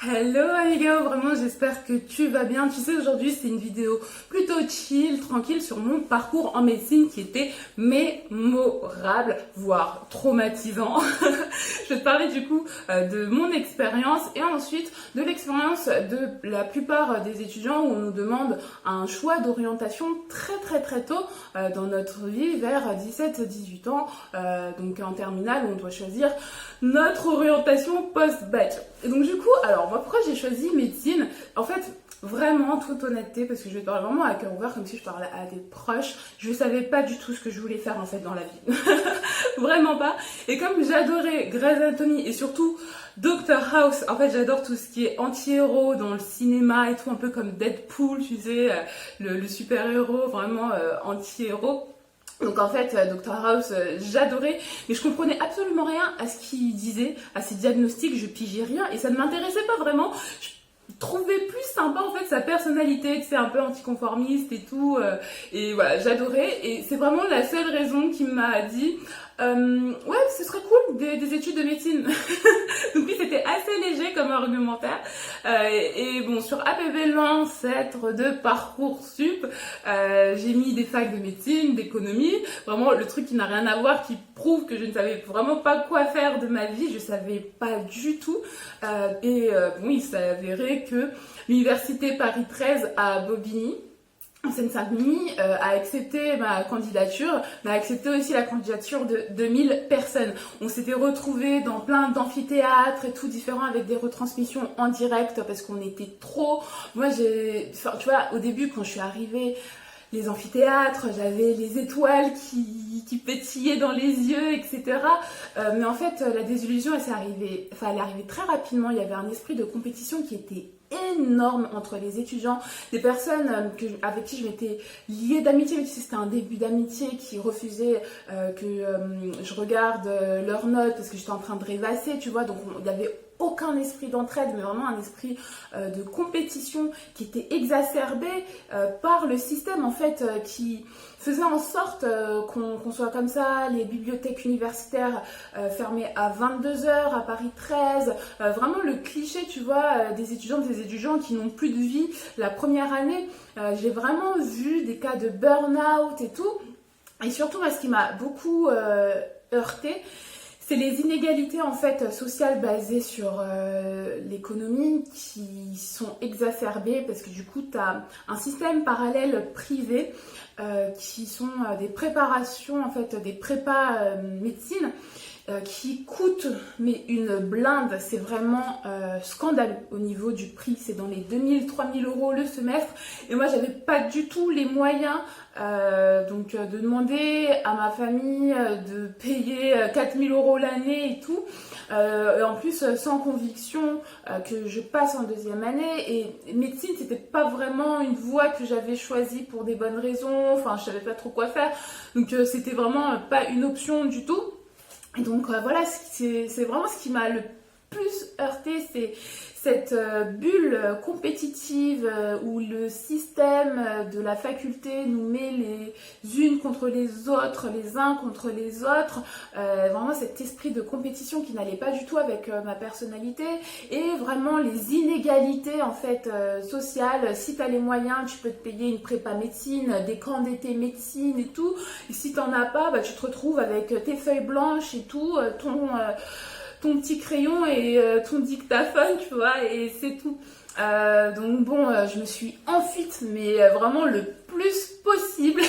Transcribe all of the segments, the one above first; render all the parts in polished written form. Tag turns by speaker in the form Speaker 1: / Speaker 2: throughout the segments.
Speaker 1: Hello amigo, vraiment j'espère que tu vas bien. Tu sais, aujourd'hui c'est une vidéo plutôt chill, tranquille sur mon parcours en médecine qui était mémorable, voire traumatisant. Je vais te parler du coup de mon expérience et ensuite de l'expérience de la plupart des étudiants où on nous demande un choix d'orientation très tôt dans notre vie vers 17-18 ans, donc en terminale où on doit choisir notre orientation post-bac. Et donc du coup, alors moi pourquoi j'ai choisi médecine? En fait, vraiment, toute honnêteté, parce que je vais te parler vraiment à cœur ouvert, comme si je parlais à des proches, je savais pas du tout ce que je voulais faire en fait dans la vie. Vraiment pas. Et comme j'adorais Grey's Anatomy et surtout Doctor House, en fait j'adore tout ce qui est anti-héros dans le cinéma et tout, un peu comme Deadpool, tu sais, le super-héros vraiment anti-héros. Donc en fait, Dr House, j'adorais, mais je comprenais absolument rien à ce qu'il disait, à ses diagnostics, je pigeais rien et ça ne m'intéressait pas vraiment. Je trouvais plus sympa en fait sa personnalité, tu sais, un peu anticonformiste et tout, et voilà, j'adorais et c'est vraiment la seule raison qui m'a dit ouais, ce serait cool des études de médecine. Donc oui, c'était assez léger comme argumentaire. Et bon, sur APB l'ancêtre de Parcoursup, j'ai mis des facs de médecine, d'économie, vraiment le truc qui n'a rien à voir, qui prouve que je ne savais vraiment pas quoi faire de ma vie, je savais pas du tout. Bon, il s'est avéré que l'université Paris 13 à Bobigny, en Seine-Saint-Denis, a accepté ma candidature, mais a accepté aussi la candidature de 2000 personnes. On s'était retrouvés dans plein d'amphithéâtres et tout différents avec des retransmissions en direct parce qu'on était trop. Moi, tu vois, au début, quand je suis arrivée, les amphithéâtres, j'avais les étoiles qui pétillaient dans les yeux, etc. Mais en fait, la désillusion, elle est arrivée très rapidement. Il y avait un esprit de compétition qui était énorme entre les étudiants, des personnes avec qui je m'étais liée d'amitié, mais tu sais, c'était un début d'amitié qui refusaient que je regarde leurs notes parce que j'étais en train de rêvasser, tu vois, donc il y avait aucun esprit d'entraide, mais vraiment un esprit de compétition qui était exacerbé par le système en fait qui faisait en sorte qu'on soit comme ça, les bibliothèques universitaires fermées à 22 heures à Paris 13, vraiment le cliché, tu vois, des étudiants qui n'ont plus de vie la première année. J'ai vraiment vu des cas de burn-out et tout, et surtout ce qui m'a beaucoup heurté, c'est les inégalités en fait sociales basées sur l'économie qui sont exacerbées parce que du coup tu as un système parallèle privé qui sont des préparations en fait, des prépas médecine qui coûtent mais une blinde, c'est vraiment scandaleux au niveau du prix, c'est dans les 2000-3000 euros le semestre et moi j'avais pas du tout les moyens donc de demander à ma famille de payer 4000 euros l'année et tout, et en plus sans conviction que je passe en deuxième année, et médecine c'était pas vraiment une voie que j'avais choisie pour des bonnes raisons, enfin je savais pas trop quoi faire, donc c'était vraiment pas une option du tout. Et donc voilà, c'est vraiment ce qui m'a le plus heurté, c'est cette bulle compétitive où le système de la faculté nous met les unes contre les autres, les uns contre les autres, vraiment cet esprit de compétition qui n'allait pas du tout avec ma personnalité, et vraiment les inégalités en fait sociales. Si tu as les moyens, tu peux te payer une prépa médecine, des camps d'été médecine et tout, et si tu n'en as pas, bah, tu te retrouves avec tes feuilles blanches et tout, ton petit crayon et ton dictaphone, tu vois, et c'est tout. Donc bon, je me suis enfuite, mais vraiment le plus possible,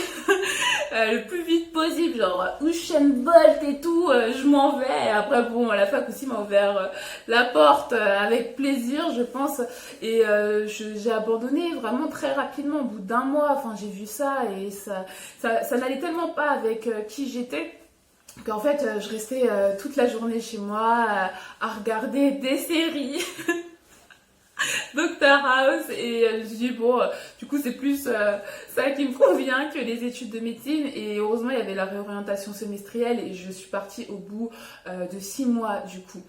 Speaker 1: le plus vite possible, genre Usain Bolt et tout, je m'en vais. Et après, bon, la fac aussi m'a ouvert la porte avec plaisir, je pense, et j'ai abandonné vraiment très rapidement, au bout d'un mois. Enfin, j'ai vu ça et ça n'allait tellement pas avec qui j'étais, qu'en fait je restais toute la journée chez moi à regarder des séries Doctor House, et je me suis dit bon, du coup c'est plus ça qui me convient que les études de médecine, et heureusement il y avait la réorientation semestrielle et je suis partie au bout de 6 mois du coup.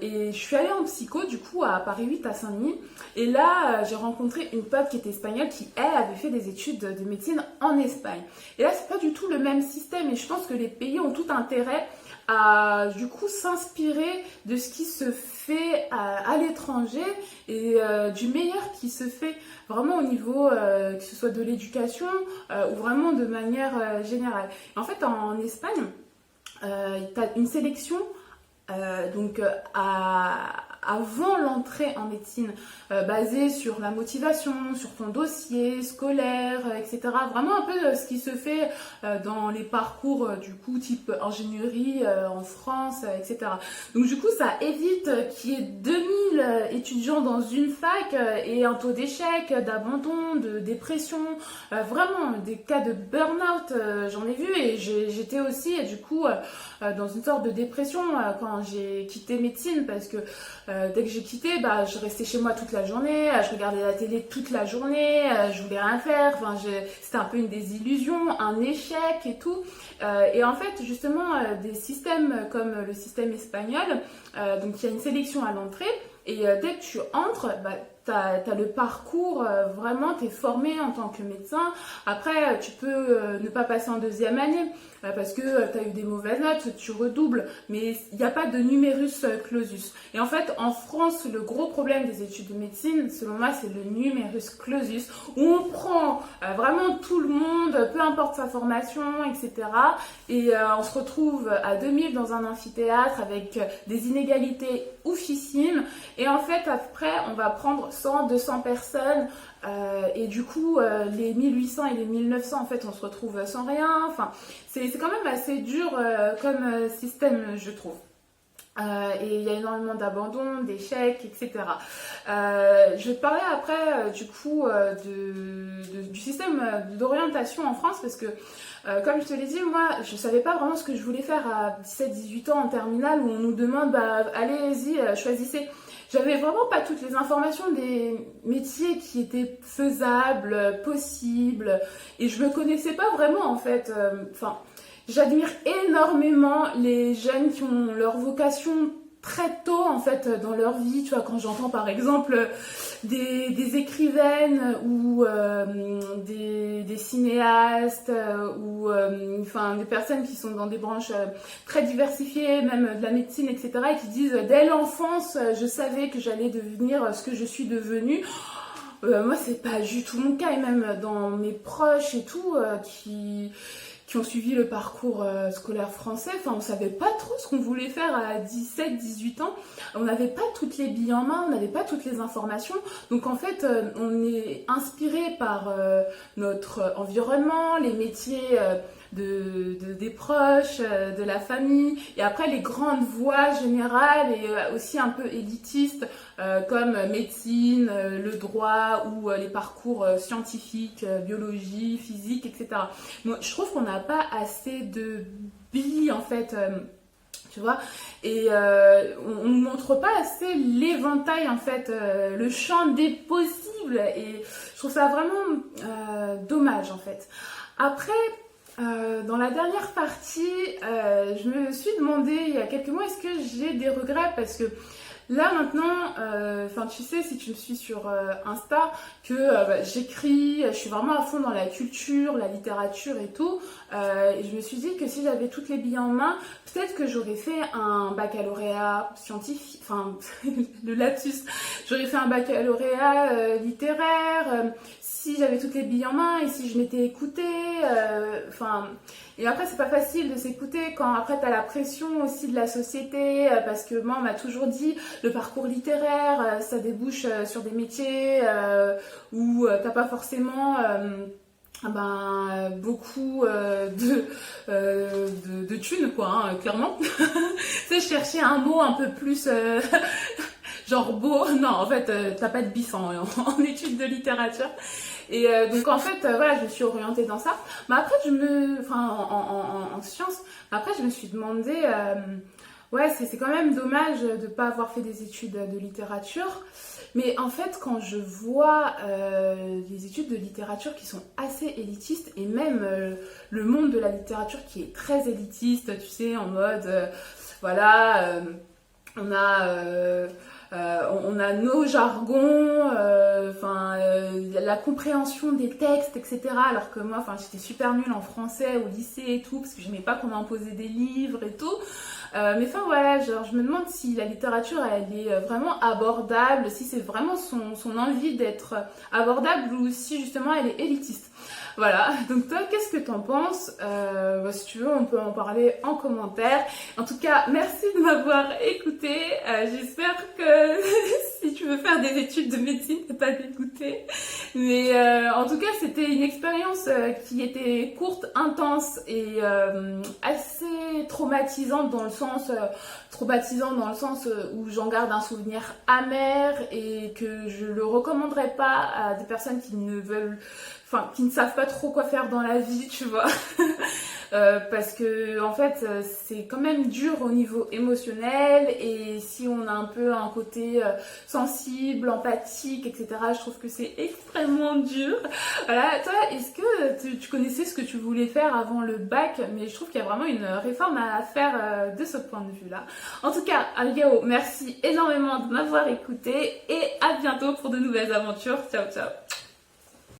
Speaker 1: Et je suis allée en psycho du coup à Paris 8 à Saint-Denis, et là j'ai rencontré une pote qui était espagnole qui elle avait fait des études de médecine en Espagne, et là c'est pas du tout le même système, et je pense que les pays ont tout intérêt à du coup s'inspirer de ce qui se fait à l'étranger et du meilleur qui se fait vraiment au niveau que ce soit de l'éducation ou vraiment de manière générale. En fait, en Espagne, tu as une sélection donc avant l'entrée en médecine, basée sur la motivation, sur ton dossier scolaire, etc. Vraiment un peu ce qui se fait dans les parcours du coup type ingénierie en France, etc. Donc du coup ça évite qu'il y ait 2000 étudiants dans une fac et un taux d'échec, d'abandon, de dépression, vraiment des cas de burn-out, j'en ai vu et j'étais aussi du coup dans une sorte de dépression quand j'ai quitté médecine parce que dès que j'ai quitté, je restais chez moi toute la journée, je regardais la télé toute la journée, je voulais rien faire, c'était un peu une désillusion, un échec et tout. Et en fait, justement, des systèmes comme le système espagnol, donc il y a une sélection à l'entrée, et dès que tu entres, t'as le parcours, vraiment, t'es formé en tant que médecin. Après, tu peux ne pas passer en deuxième année parce que t'as eu des mauvaises notes, tu redoubles, mais il n'y a pas de numerus clausus. Et en fait, en France, le gros problème des études de médecine, selon moi, c'est le numerus clausus, où on prend vraiment tout le monde, peu importe sa formation, etc. Et on se retrouve à 2000 dans un amphithéâtre avec des inégalités oufissimes. Et en fait, après, on va prendre 100, 200 personnes et du coup, les 1800 et les 1900, en fait, on se retrouve sans rien. Enfin, c'est quand même assez dur comme système, je trouve. Et il y a énormément d'abandon, d'échecs, etc. Je vais te parler après du coup du système d'orientation en France parce que comme je te l'ai dit, moi je savais pas vraiment ce que je voulais faire à 17-18 ans en terminale où on nous demande allez-y, choisissez. J'avais vraiment pas toutes les informations des métiers qui étaient faisables, possibles et je me connaissais pas vraiment en fait. J'admire énormément les jeunes qui ont leur vocation très tôt en fait dans leur vie, tu vois, quand j'entends par exemple des écrivaines ou des cinéastes ou des personnes qui sont dans des branches très diversifiées, même de la médecine, etc. et qui disent dès l'enfance je savais que j'allais devenir ce que je suis devenue. Moi c'est pas du tout mon cas et même dans mes proches et tout qui ont suivi le parcours scolaire français. Enfin, on savait pas trop ce qu'on voulait faire à 17-18 ans. On n'avait pas toutes les billes en main, on n'avait pas toutes les informations. Donc en fait, on est inspiré par notre environnement, les métiers des proches, de la famille, et après les grandes voies générales et aussi un peu élitistes comme médecine, le droit ou les parcours scientifiques, biologie, physique, etc. Moi, je trouve qu'on n'a pas assez de billes en fait. Tu vois, et on ne montre pas assez l'éventail en fait, le champ des possibles, et je trouve ça vraiment dommage en fait. Après, dans la dernière partie, je me suis demandé il y a quelques mois, est-ce que j'ai des regrets parce que là maintenant, tu sais si tu me suis sur Insta que j'écris, je suis vraiment à fond dans la culture, la littérature et tout. Et je me suis dit que si j'avais toutes les billes en main, peut-être que j'aurais fait un baccalauréat scientifique, le lapsus, j'aurais fait un baccalauréat littéraire. Si j'avais toutes les billes en main et si je m'étais écoutée, et après c'est pas facile de s'écouter quand après t'as la pression aussi de la société parce que moi on m'a toujours dit le parcours littéraire ça débouche sur des métiers où t'as pas forcément beaucoup de thunes quoi, hein, clairement. Tu sais, je cherchais un mot un peu plus genre beau. Non, en fait, t'as pas de bif en études de littérature. Et donc en fait, voilà, je me suis orientée dans ça. Mais après, en sciences. Après, je me suis demandé, ouais, c'est quand même dommage de pas avoir fait des études de littérature. Mais en fait, quand je vois les études de littérature qui sont assez élitistes, et même le monde de la littérature qui est très élitiste, tu sais, en mode, on a nos jargons, la compréhension des textes, etc. Alors que moi, j'étais super nulle en français au lycée et tout, parce que je n'aimais pas qu'on m'imposait des livres et tout. Mais enfin voilà, genre je me demande si la littérature elle est vraiment abordable, si c'est vraiment son envie d'être abordable ou si justement elle est élitiste. Voilà, donc toi qu'est-ce que t'en penses? Si tu veux on peut en parler en commentaire. En tout cas merci de m'avoir écouté, j'espère que si tu veux faire des études de médecine t'es pas dégoûté. Mais en tout cas c'était une expérience qui était courte, intense et assez traumatisante dans le sens où j'en garde un souvenir amer et que je le recommanderais pas à des personnes qui ne veulent, enfin qui ne savent pas trop quoi faire dans la vie, tu vois. Parce que en fait c'est quand même dur au niveau émotionnel et si on a un peu un côté sensible, empathique, etc. je trouve que c'est extrêmement dur. Voilà, toi est-ce que tu connaissais ce que tu voulais faire avant le bac? Mais je trouve qu'il y a vraiment une réforme à faire de ce point de vue là. En tout cas, Algao, merci énormément de m'avoir écouté et à bientôt pour de nouvelles aventures. Ciao ciao.